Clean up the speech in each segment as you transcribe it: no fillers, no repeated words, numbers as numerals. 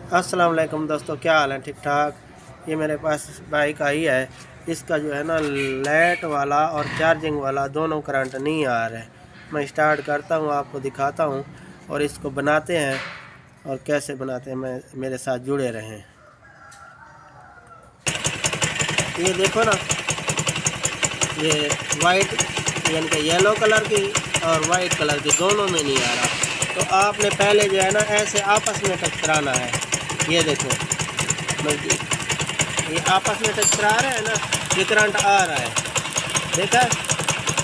अस्सलाम वालेकुम दोस्तों, क्या हाल है? ठीक ठाक। ये मेरे पास बाइक आई है। इसका जो है ना लाइट वाला और चार्जिंग वाला दोनों करंट नहीं आ रहा है। मैं स्टार्ट करता हूँ, आपको दिखाता हूँ और इसको बनाते हैं और कैसे बनाते हैं, मैं मेरे साथ जुड़े रहें। ये देखो ना, ये वाइट यानी कि येलो कलर की और वाइट कलर की दोनों में नहीं आ रहा। तो आपने पहले जो है ना ऐसे आपस में टच कराना है। ये देखो, ये आपस में टच करा रहे हैं ना, ये करंट आ रहा है। देखा,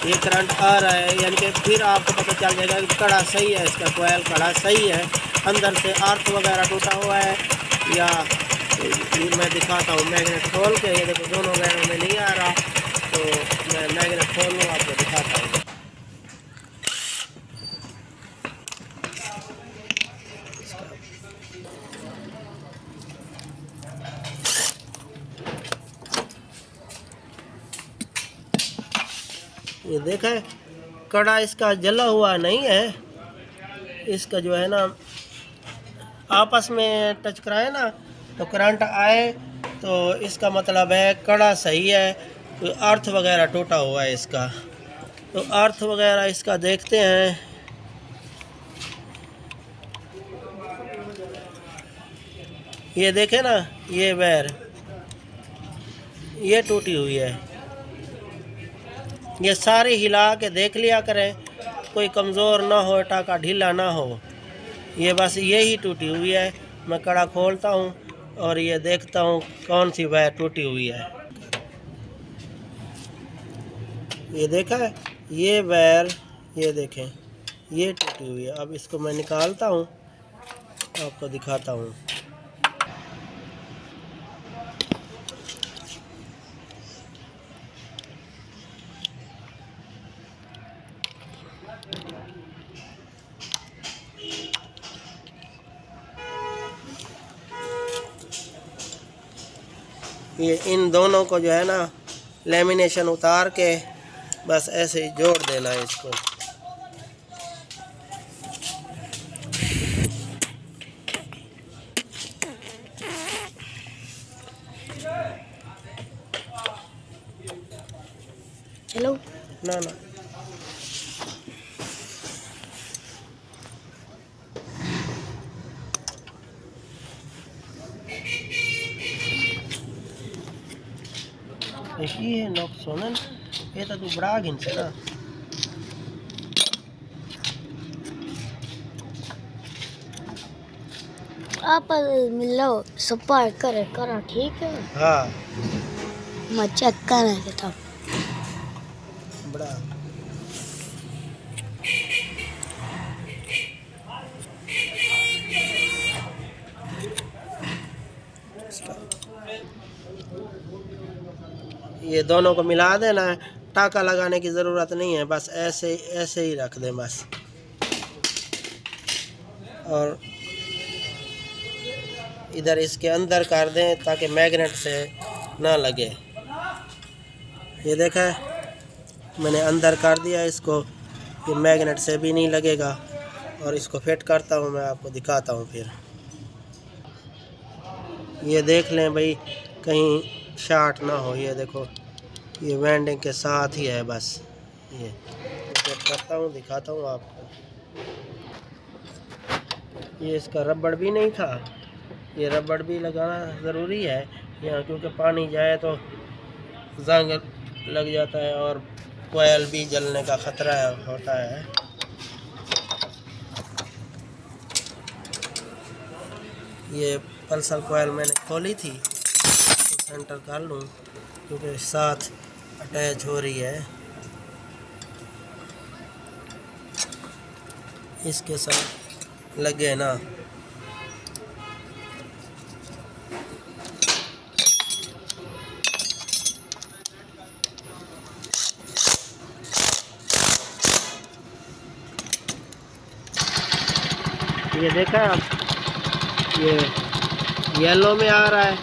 ये करंट आ रहा है, यानी कि फिर आपको पता चल जाएगा कि कड़ा सही है, इसका कोयल कड़ा सही है। अंदर से अर्थ वगैरह टूटा हुआ है या ये मैं दिखाता हूँ मैग्नेट खोल के। ये देखो दोनों वायरों में नहीं आ रहा, तो मैं मैग्नेट खोल लूँ, आपको दिखाता हूँ। ये देखा है, कड़ा इसका जला हुआ नहीं है। इसका जो है ना आपस में टच कराए ना तो करंट आए, तो इसका मतलब है कड़ा सही है। तो अर्थ वगैरह टूटा हुआ है इसका, तो अर्थ वगैरह इसका देखते हैं। ये देखे ना, ये वायर ये टूटी हुई है। ये सारी हिला के देख लिया करें, कोई कमज़ोर ना हो, टाका ढीला ना हो। ये बस यही टूटी हुई है। मैं कड़ा खोलता हूँ और ये देखता हूँ कौन सी वायर टूटी हुई है। ये देखा है, ये वायर, ये देखें, ये टूटी हुई है। अब इसको मैं निकालता हूँ, आपको दिखाता हूँ। ये इन दोनों को जो है ना लेमिनेशन उतार के बस ऐसे ही जोड़ देना है इसको। चलो ना ना, ये नोक सोनन ये तो तू बड़ा गिन से ना। आप मिलो सपार करे करा, ठीक है। हाँ, मैं चेक करना के था। बड़ा ये दोनों को मिला देना है। टाका लगाने की ज़रूरत नहीं है, बस ऐसे ऐसे ही रख दें बस। और इधर इसके अंदर कर दें ताकि मैग्नेट से ना लगे। ये देखा है, मैंने अंदर कर दिया इसको, ये मैग्नेट से भी नहीं लगेगा। और इसको फिट करता हूँ, मैं आपको दिखाता हूँ फिर। ये देख लें भाई, कहीं शॉर्ट ना हो। ये देखो, ये वेंडिंग के साथ ही है बस। ये फिट करता हूँ, दिखाता हूँ आपको। ये इसका रबड़ भी नहीं था, ये रबड़ भी लगाना ज़रूरी है यहाँ, क्योंकि पानी जाए तो जंग लग जाता है और कोयल भी जलने का ख़तरा होता है। ये पल्सर कोयल मैंने खोली थी, तो सेंटर कर लूँ क्योंकि साथ अटैच हो रही है, इसके साथ लगे ना। ये देखा आप, ये येलो में आ रहा है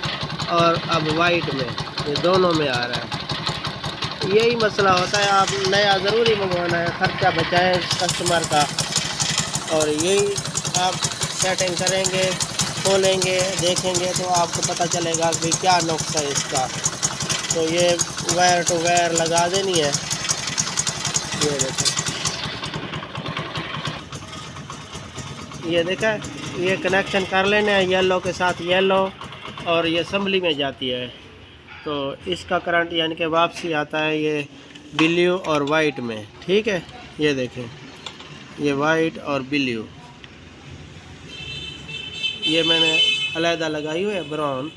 और अब वाइट में, ये दोनों में आ रहा है। यही मसला होता है, आप नया ज़रूरी मंगवाना है, ख़र्चा बचाएं कस्टमर का। और यही आप सेटिंग करेंगे खोलेंगे देखेंगे तो आपको पता चलेगा कि क्या नुक्स है इसका। तो ये वायर टू वायर लगा देनी है। ये देखो, ये देखा, ये कनेक्शन कर लेना है येलो के साथ येलो, और ये असम्बली में जाती है। तो इसका करंट यानी कि वापसी आता है ये ब्लू और वाइट में। ठीक है, ये देखें, ये वाइट और ब्लू, ये मैंने अलहदा लगाई हुई है ब्राउन।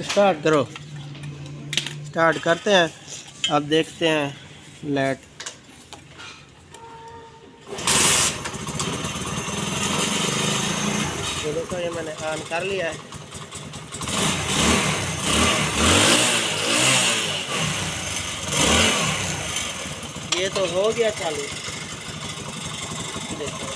स्टार्ट करो, स्टार्ट करते हैं। अब देखते हैं लाइट। ये देखो, ये मैंने ऑन कर लिया है। ये तो हो गया चालू। देखो,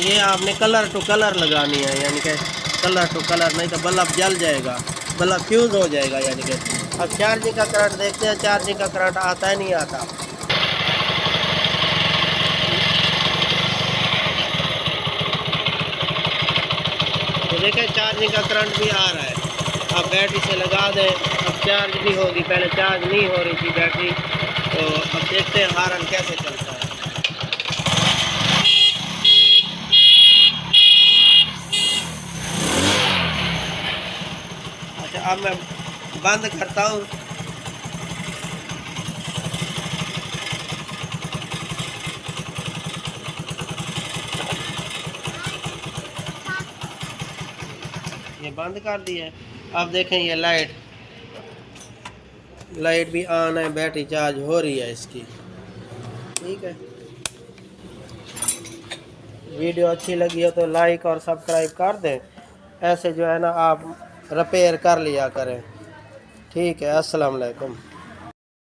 ये आपने कलर टू कलर लगानी है, यानी कि कलर टू कलर, नहीं तो बल्ब जल जाएगा, बल्ब फ्यूज हो जाएगा। यानी कि अब चार्जिंग का करंट देखते हैं, चार्जिंग का करंट आता है नहीं आता। तो देखें, चार्जिंग का करंट भी आ रहा है। अब बैटरी से लगा दें, अब चार्ज भी होगी। पहले चार्ज नहीं हो रही थी बैटरी। तो अब देखते हैं हारन कैसे चलता है। अच्छा, अब मैं बंद करता हूँ। ये बंद कर दिया है। अब देखें, ये लाइट भी ऑन है, बैटरी चार्ज हो रही है इसकी। ठीक है, वीडियो अच्छी लगी हो तो लाइक और सब्सक्राइब कर दें। ऐसे जो है ना, आप रिपेयर कर लिया करें। ठीक है, अस्सलाम वालेकुम।